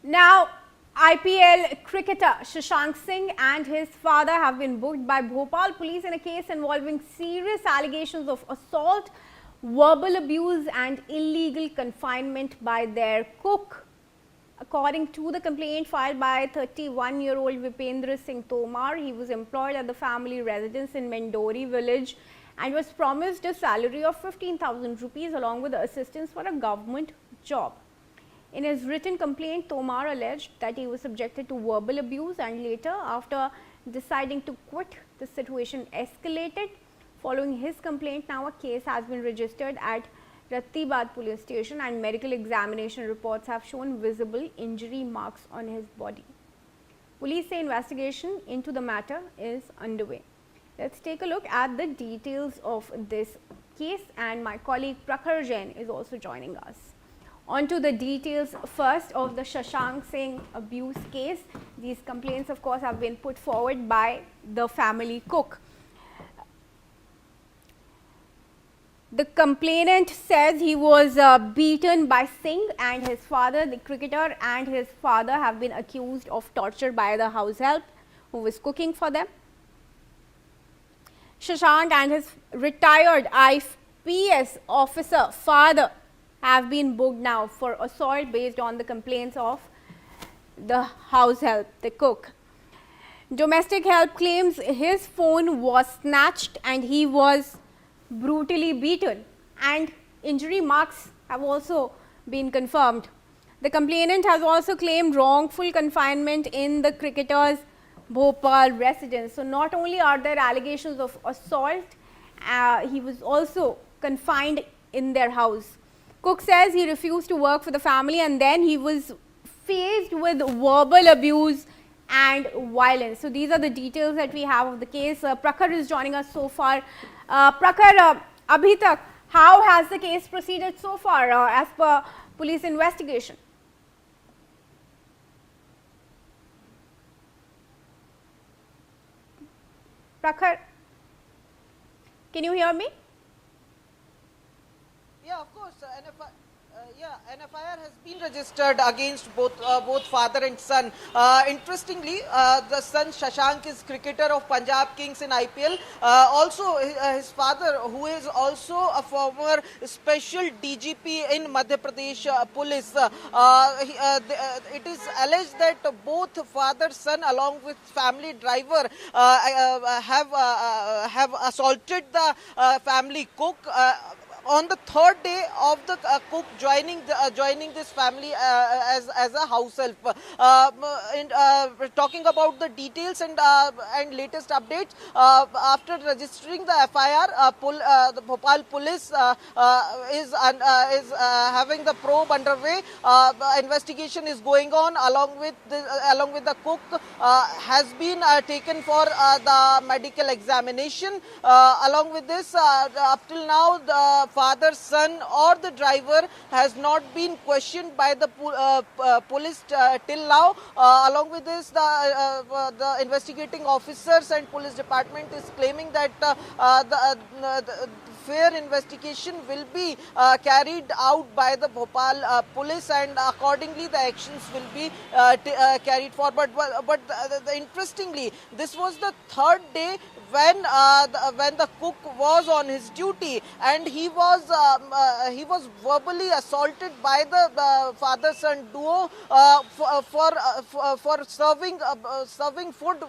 Now, IPL cricketer Shashank Singh and his father have been booked by Bhopal police in a case involving serious allegations of assault, verbal abuse and illegal confinement by their cook. According to the complaint filed by 31-year-old Vipendra Singh Tomar, he was employed at the family residence in Mendori village and was promised a salary of 15,000 rupees along with assistance for a government job. In his written complaint, Tomar alleged that he was subjected to verbal abuse and later, after deciding to quit, the situation escalated. Following his complaint, now a case has been registered at Rattibad police station and medical examination reports have shown visible injury marks on his body. Police say investigation into the matter is underway. Let's take a look at the details of this case, and my colleague Prakhar Jain is also joining us. On to the details first of the Shashank Singh abuse case. These complaints of course have been put forward by the family cook. The complainant says he was beaten by Singh and his father. The cricketer and his father have been accused of torture by the house help who was cooking for them. Shashank and his retired IPS officer father have been booked now for assault based on the complaints of the house help, the cook. Domestic help claims his phone was snatched and he was brutally beaten, and injury marks have also been confirmed. The complainant has also claimed wrongful confinement in the cricketer's Bhopal residence. So, not only are there allegations of assault, he was also confined in their house. Cook says he refused to work for the family and then he was faced with verbal abuse and violence. So, these are the details that we have of the case. Prakhar is joining us so far. Prakhar, abhi tak, how has the case proceeded so far as per police investigation? Prakhar, can you hear me? Yeah, of course. An FIR has been registered against both father and son. Interestingly, the son Shashank is cricketer of Punjab Kings in IPL. Also, his father, who is also a former special DGP in Madhya Pradesh police. It is alleged that both father son, along with family driver, have assaulted the family cook. On the third day of the cook joining this family as a house help. Talking about the details and latest updates, after registering the FIR, the Bhopal police is having the probe underway. Investigation is going on along with the cook has been taken for the medical examination. Along with this, up till now, the father, son or the driver has not been questioned by the police till now. Along with this, the investigating officers and police department is claiming that the fair investigation will be carried out by the Bhopal police, and accordingly the actions will be carried forward. But interestingly, this was the third day when the cook was on his duty, and he was verbally assaulted by the father-son duo for serving food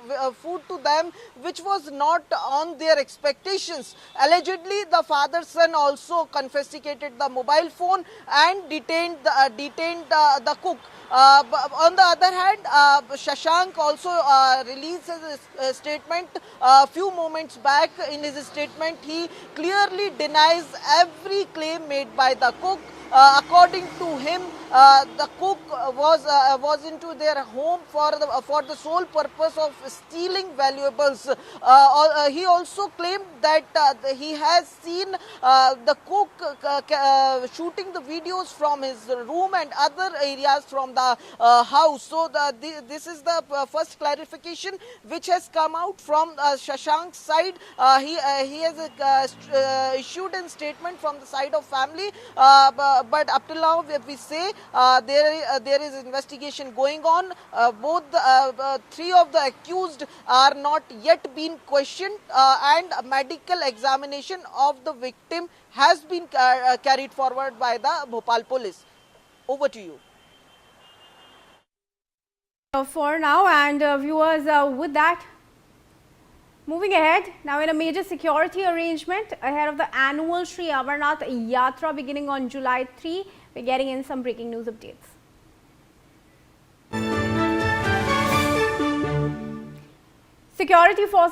to them, which was not on their expectations. Allegedly, the father-son also confiscated the mobile phone and detained the cook. On the other hand, Shashank also released a statement a few moments back. In his statement, he clearly denies every claim made by the cook. According to him, the cook was into their home for the sole purpose of stealing valuables. He also claimed that he has seen the cook shooting the videos from his room and other areas from the house. So this is the first clarification which has come out from Shashank's side. He has issued a statement from the side of family, but up till now we say there is investigation going on. Three of the accused are not yet been questioned, and a medical examination of the victim has been carried forward by the Bhopal police. Over to you. For now, and viewers, with that, moving ahead, now in a major security arrangement ahead of the annual Sri Amarnath Yatra beginning on July 3, we're getting in some breaking news updates. Security forces